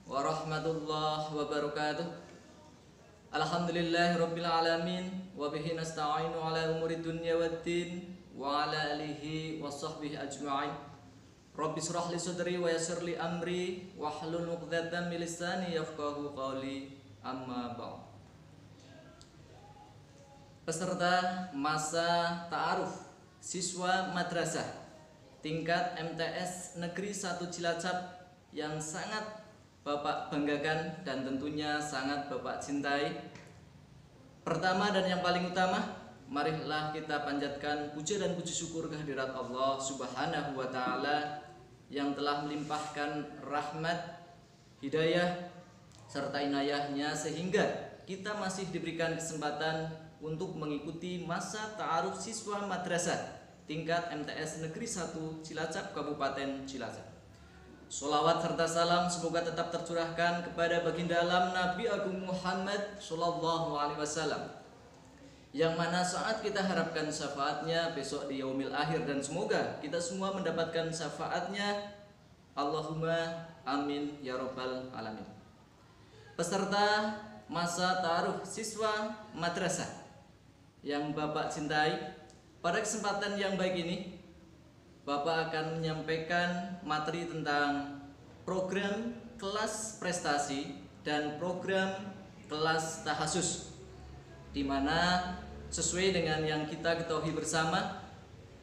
warahmatullahi wabarakatuh. Alhamdulillahirabbil alamin wa bihi nasta'inu ala umuri dunya waddin wa ala alihi washabbihi ajma'in. Rabbi shrah li sadri wa yassir li amri wahlul 'uqdatam min lisani yafqahu qawli. Amma ba'd. Peserta masa ta'aruf siswa madrasah tingkat MTS Negeri 1 Cilacap yang sangat Bapak banggakan dan tentunya sangat Bapak cintai. Pertama dan yang paling utama, marilah kita panjatkan puja dan puji syukur kehadirat Allah Subhanahu wa taala yang telah melimpahkan rahmat, hidayah serta inayahnya sehingga kita masih diberikan kesempatan untuk mengikuti masa ta'aruf siswa madrasah tingkat MTS Negeri 1 Cilacap Kabupaten Cilacap. Sholawat serta salam semoga tetap tercurahkan kepada baginda alam Nabi Agung Muhammad Sallallahu Alaihi Wasallam, yang mana saat kita harapkan syafaatnya besok di yaumil akhir, dan semoga kita semua mendapatkan syafaatnya. Allahumma amin ya rabbal alamin. Peserta masa ta'aruf siswa madrasah yang Bapak cintai, pada kesempatan yang baik ini Bapak akan menyampaikan materi tentang program kelas prestasi dan program kelas tahasus, di mana sesuai dengan yang kita ketahui bersama,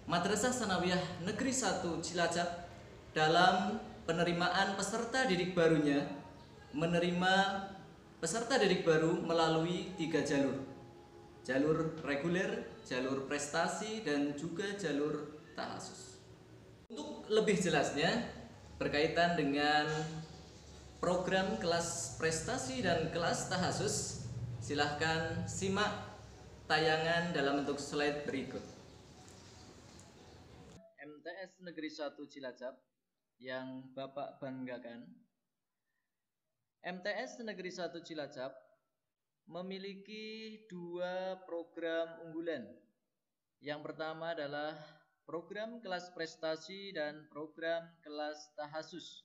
Madrasah Tsanawiyah Negeri 1 Cilacap dalam penerimaan peserta didik barunya menerima peserta didik baru melalui 3 jalur: jalur reguler, jalur prestasi, dan juga jalur tahasus. Untuk lebih jelasnya berkaitan dengan program kelas prestasi dan kelas tahasus, silahkan simak tayangan dalam bentuk slide berikut. MTS Negeri 1 Cilacap yang Bapak banggakan, MTS Negeri 1 Cilacap memiliki 2 program unggulan. Yang pertama adalah program kelas prestasi dan program kelas tahasus.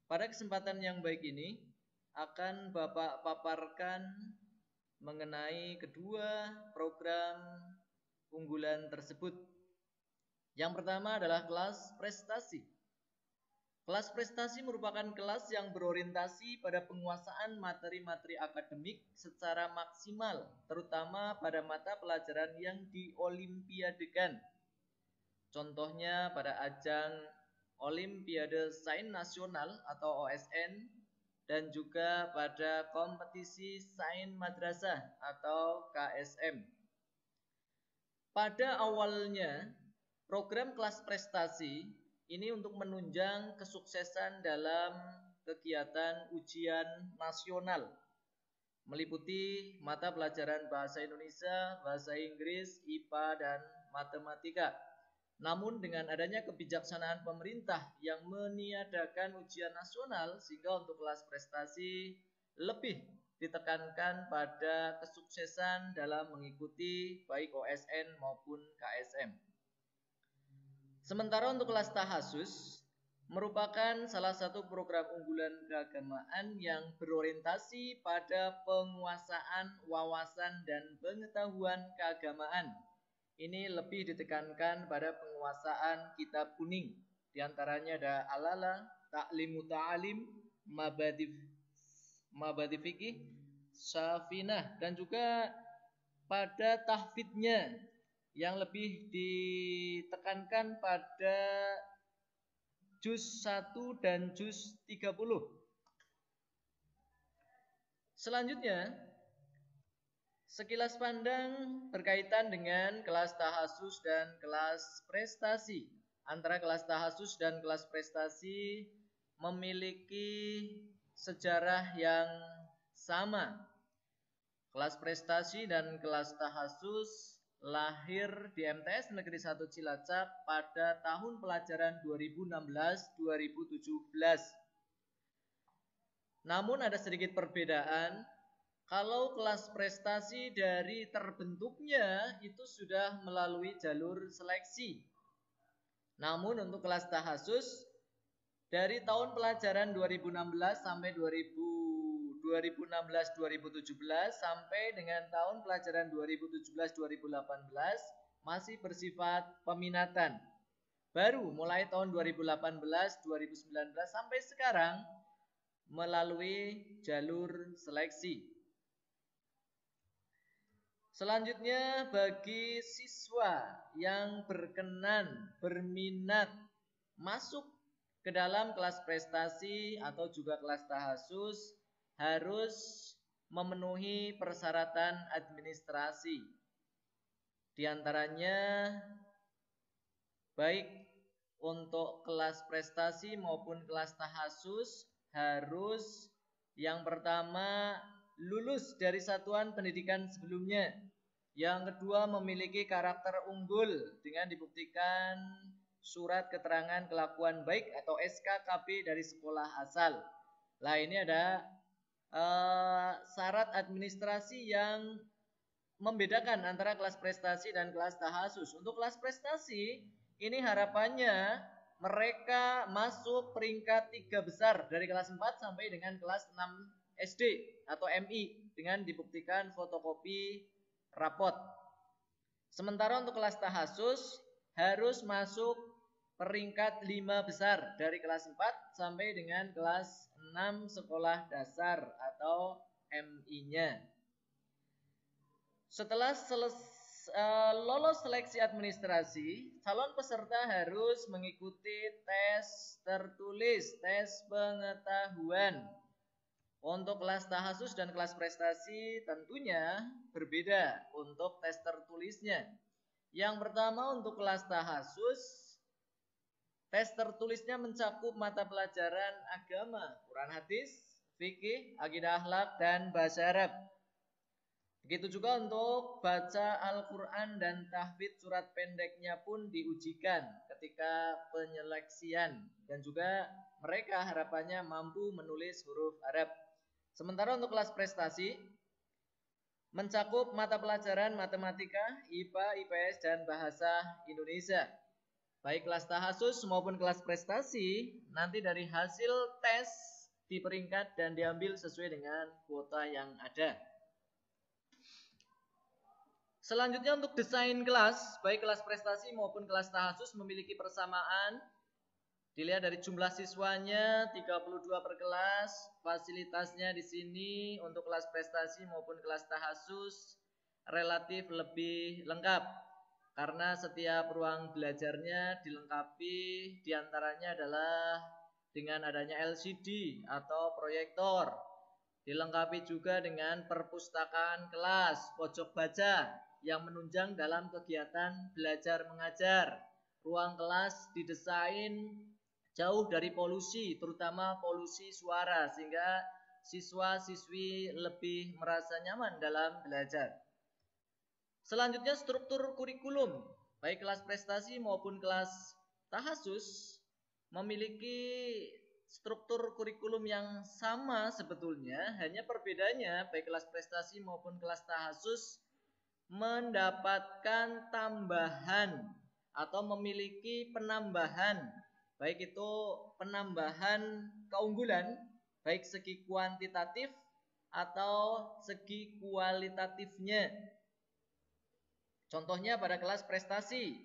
Pada kesempatan yang baik ini akan Bapak paparkan mengenai kedua program unggulan tersebut. Yang pertama adalah kelas prestasi. Kelas prestasi merupakan kelas yang berorientasi pada penguasaan materi-materi akademik secara maksimal, terutama pada mata pelajaran yang diolimpiadekan. Contohnya pada ajang Olimpiade Sains Nasional atau OSN, dan juga pada kompetisi Sains Madrasah atau KSM. Pada awalnya, program kelas prestasi ini untuk menunjang kesuksesan dalam kegiatan ujian nasional, meliputi mata pelajaran bahasa Indonesia, bahasa Inggris, IPA, dan matematika. Namun dengan adanya kebijaksanaan pemerintah yang meniadakan ujian nasional, sehingga untuk kelas prestasi lebih ditekankan pada kesuksesan dalam mengikuti baik OSN maupun KSM. Sementara untuk kelas tahasus merupakan salah satu program unggulan keagamaan yang berorientasi pada penguasaan wawasan dan pengetahuan keagamaan. Ini lebih ditekankan pada penguasaan kitab kuning. Di antaranya ada Al-Lala, Ta'limu Ta'alim, Mabadi Fikih, Safinah, dan juga pada tahfidnya yang lebih ditekankan pada juz 1 dan juz 30. Selanjutnya, sekilas pandang berkaitan dengan kelas tahasus dan kelas prestasi. Antara kelas tahasus dan kelas prestasi memiliki sejarah yang sama. Kelas prestasi dan kelas tahasus lahir di MTS Negeri 1 Cilacap pada tahun pelajaran 2016-2017. Namun ada sedikit perbedaan. Kalau kelas prestasi dari terbentuknya itu sudah melalui jalur seleksi. Namun untuk kelas tahasus dari tahun pelajaran 2016 sampai 2016-2017 sampai dengan tahun pelajaran 2017-2018 masih bersifat peminatan. Baru mulai tahun 2018-2019 sampai sekarang melalui jalur seleksi. Selanjutnya bagi siswa yang berminat masuk ke dalam kelas prestasi atau juga kelas tahasus harus memenuhi persyaratan administrasi. Di antaranya baik untuk kelas prestasi maupun kelas tahasus harus yang pertama lulus dari satuan pendidikan sebelumnya. Yang kedua memiliki karakter unggul dengan dibuktikan surat keterangan kelakuan baik atau SKKB dari sekolah asal. Nah ini ada syarat administrasi yang membedakan antara kelas prestasi dan kelas tahasus. Untuk kelas prestasi ini harapannya mereka masuk peringkat 3 besar dari kelas 4 sampai dengan kelas 6 SD atau MI dengan dibuktikan fotokopi rapot. Sementara untuk kelas tahasus harus masuk peringkat 5 besar dari kelas 4 sampai dengan kelas 6 sekolah dasar atau MI-nya. Setelah lolos seleksi administrasi, calon peserta harus mengikuti tes tertulis, tes pengetahuan. Untuk kelas tahasus dan kelas prestasi tentunya berbeda untuk tes tertulisnya. Yang pertama untuk kelas tahasus, tes tertulisnya mencakup mata pelajaran agama, Quran hadis, fikih, akidah akhlak, dan bahasa Arab. Begitu juga untuk baca Al-Quran dan tahfidz surat pendeknya pun diujikan ketika penyeleksian. Dan juga mereka harapannya mampu menulis huruf Arab. Sementara untuk kelas prestasi mencakup mata pelajaran matematika, IPA, IPS, dan bahasa Indonesia. Baik kelas tahasus maupun kelas prestasi nanti dari hasil tes diperingkat dan diambil sesuai dengan kuota yang ada. Selanjutnya untuk desain kelas, baik kelas prestasi maupun kelas tahasus memiliki persamaan. Dilihat dari jumlah siswanya 32 per kelas, fasilitasnya di sini untuk kelas prestasi maupun kelas tahasus relatif lebih lengkap. Karena setiap ruang belajarnya dilengkapi diantaranya adalah dengan adanya LCD atau proyektor. Dilengkapi juga dengan perpustakaan kelas, pojok baca yang menunjang dalam kegiatan belajar mengajar. Ruang kelas didesain jauh dari polusi, terutama polusi suara, sehingga siswa-siswi lebih merasa nyaman dalam belajar. Selanjutnya struktur kurikulum, baik kelas prestasi maupun kelas tahasus memiliki struktur kurikulum yang sama sebetulnya, hanya perbedaannya baik kelas prestasi maupun kelas tahasus mendapatkan tambahan atau memiliki penambahan, baik itu penambahan keunggulan baik segi kuantitatif atau segi kualitatifnya. Contohnya pada kelas prestasi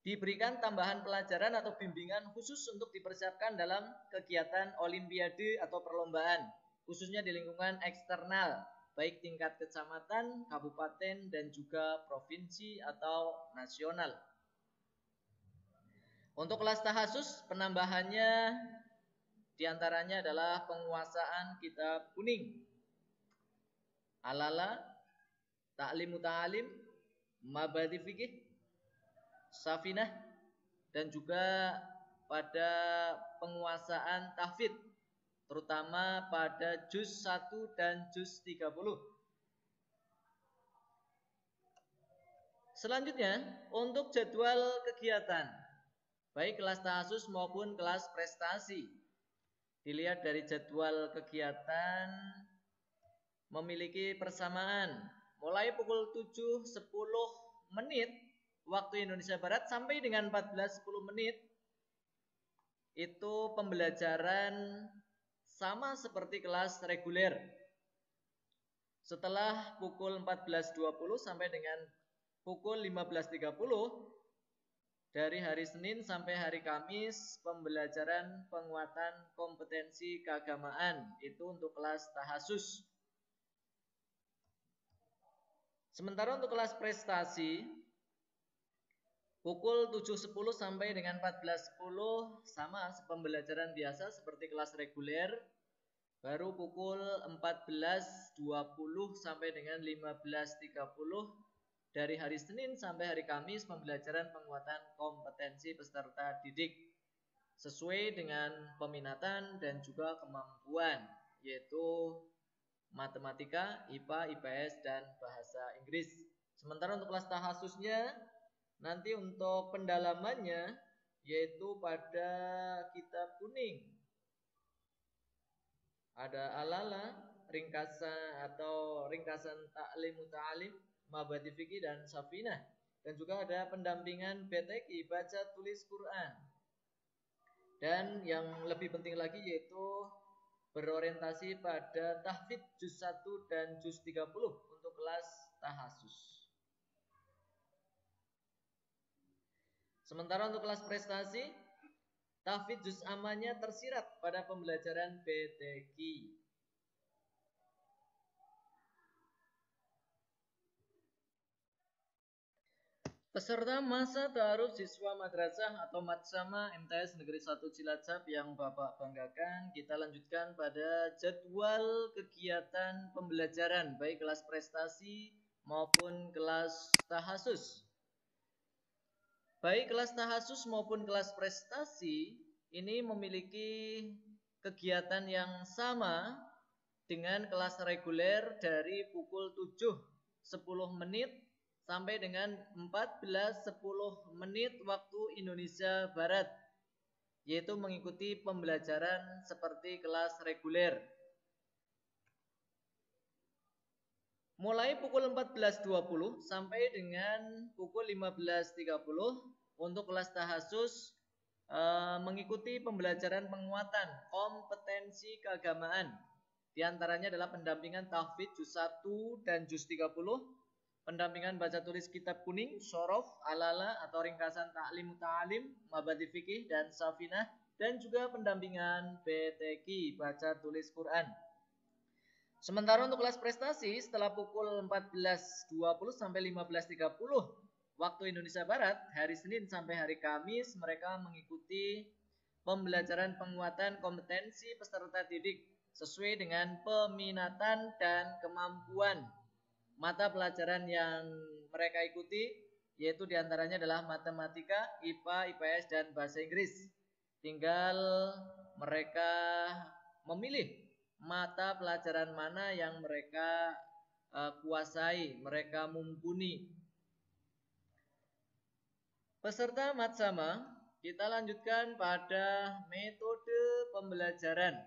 diberikan tambahan pelajaran atau bimbingan khusus untuk dipersiapkan dalam kegiatan olimpiade atau perlombaan, khususnya di lingkungan eksternal baik tingkat kecamatan, kabupaten, dan juga provinsi atau nasional. Untuk kelas tahasus penambahannya diantaranya adalah penguasaan kitab kuning, Alala, Ta'lim Muta'alim, Mabadi Fikih, Safinah, dan juga pada penguasaan tahfidz, terutama pada juz 1 dan juz 30. Selanjutnya, untuk jadwal kegiatan, baik kelas tahasus maupun kelas prestasi. Dilihat dari jadwal kegiatan memiliki persamaan. Mulai pukul 7.10 menit waktu Indonesia Barat sampai dengan 14.10 menit itu pembelajaran sama seperti kelas reguler. Setelah pukul 14.20 sampai dengan pukul 15.30 dari hari Senin sampai hari Kamis, pembelajaran penguatan kompetensi keagamaan itu untuk kelas tahasus. Sementara untuk kelas prestasi pukul 7.10 sampai dengan 14.10 sama pembelajaran biasa seperti kelas reguler. Baru pukul 14.20 sampai dengan 15.30 dari hari Senin sampai hari Kamis pembelajaran penguatan kompetensi peserta didik sesuai dengan peminatan dan juga kemampuan, yaitu matematika, IPA, IPS, dan bahasa Inggris. Sementara untuk kelas tahasusnya nanti untuk pendalamannya yaitu pada kitab kuning. Ada alala, ringkasan atau ringkasan ta'lim muta'alim, mabadi fikih dan safinah. Dan juga ada pendampingan BTQ, baca tulis Quran. Dan yang lebih penting lagi yaitu berorientasi pada tahfidz juz 1 dan juz 30 untuk kelas tahasus. Sementara untuk kelas prestasi, tahfidz juz ammanya tersirat pada pembelajaran BTQ. Peserta masa ta'aruf siswa madrasah atau matsama MTS Negeri 1 Cilacap yang Bapak banggakan, kita lanjutkan pada jadwal kegiatan pembelajaran baik kelas prestasi maupun kelas tahasus. Baik kelas tahasus maupun kelas prestasi ini memiliki kegiatan yang sama dengan kelas reguler dari pukul 7.10 menit sampai dengan 14.10 menit waktu Indonesia Barat, yaitu mengikuti pembelajaran seperti kelas reguler. Mulai pukul 14.20 sampai dengan pukul 15.30 untuk kelas tahasus mengikuti pembelajaran penguatan kompetensi keagamaan. Di antaranya adalah pendampingan tahfidz juz 1 dan juz 30, pendampingan baca tulis kitab kuning, syorof, alala atau ringkasan ta'lim muta'alim, mabadi fikih dan safinah, dan juga pendampingan BTQ, baca tulis Quran. Sementara untuk kelas prestasi setelah pukul 14.20 sampai 15.30 waktu Indonesia Barat, hari Senin sampai hari Kamis mereka mengikuti pembelajaran penguatan kompetensi peserta didik sesuai dengan peminatan dan kemampuan. Mata pelajaran yang mereka ikuti yaitu diantaranya adalah matematika, IPA, IPS, dan bahasa Inggris. Tinggal mereka memilih mata pelajaran mana yang mereka kuasai, mereka mumpuni. Peserta matsama, kita lanjutkan pada metode pembelajaran.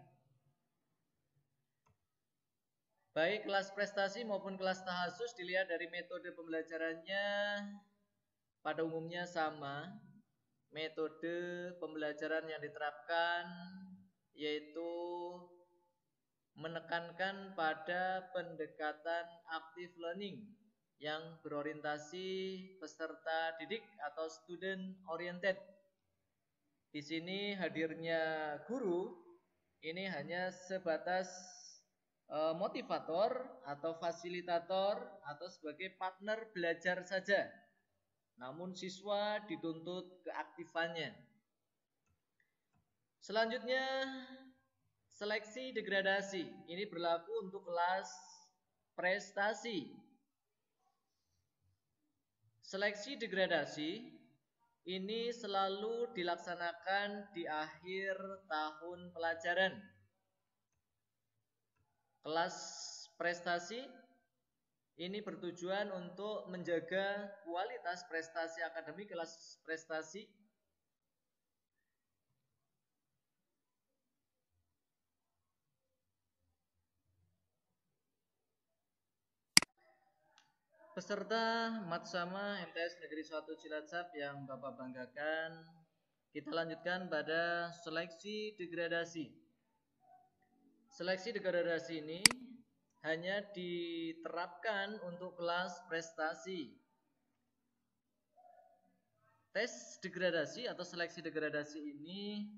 Baik kelas prestasi maupun kelas tahasus dilihat dari metode pembelajarannya pada umumnya sama. Metode pembelajaran yang diterapkan yaitu menekankan pada pendekatan active learning yang berorientasi peserta didik atau student oriented. Di sini hadirnya guru ini hanya sebatas motivator atau fasilitator atau sebagai partner belajar saja. Namun siswa dituntut keaktifannya. Selanjutnya seleksi degradasi. Ini berlaku untuk kelas prestasi. Seleksi degradasi ini selalu dilaksanakan di akhir tahun pelajaran. Kelas prestasi ini bertujuan untuk menjaga kualitas prestasi akademik kelas prestasi. Peserta Matsama MTS Negeri 1 Cilacap yang Bapak banggakan, Kita lanjutkan pada seleksi degradasi. Seleksi degradasi ini hanya diterapkan untuk kelas prestasi. Tes degradasi atau seleksi degradasi ini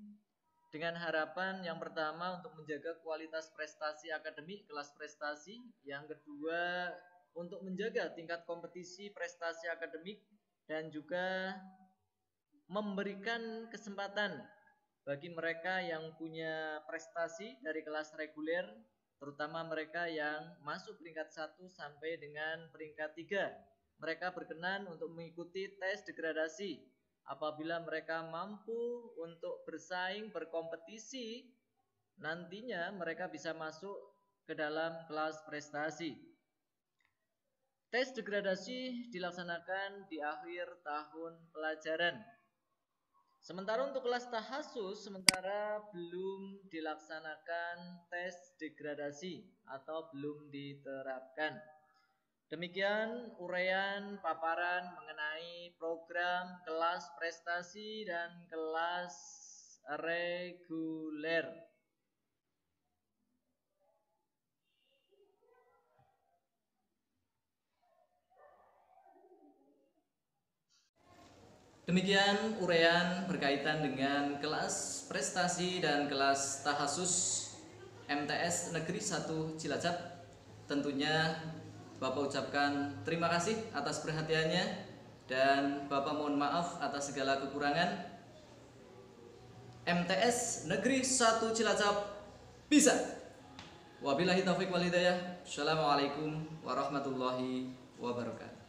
dengan harapan yang pertama untuk menjaga kualitas prestasi akademik kelas prestasi, yang kedua untuk menjaga tingkat kompetisi prestasi akademik, dan juga memberikan kesempatan bagi mereka yang punya prestasi dari kelas reguler, terutama mereka yang masuk peringkat 1 sampai dengan peringkat 3. Mereka berkenan untuk mengikuti tes degradasi. Apabila mereka mampu untuk bersaing, berkompetisi, nantinya mereka bisa masuk ke dalam kelas prestasi. Tes degradasi dilaksanakan di akhir tahun pelajaran. Sementara untuk kelas tahasus sementara belum dilaksanakan tes degradasi atau belum diterapkan. Demikian uraian paparan mengenai program kelas prestasi dan kelas reguler. Demikian uraian berkaitan dengan kelas prestasi dan kelas tahasus MTS Negeri 1 Cilacap. Tentunya Bapak ucapkan terima kasih atas perhatiannya, dan Bapak mohon maaf atas segala kekurangan. MTS Negeri 1 Cilacap bisa. Wabillahi taufiq wal hidayah. Assalamualaikum warahmatullahi wabarakatuh.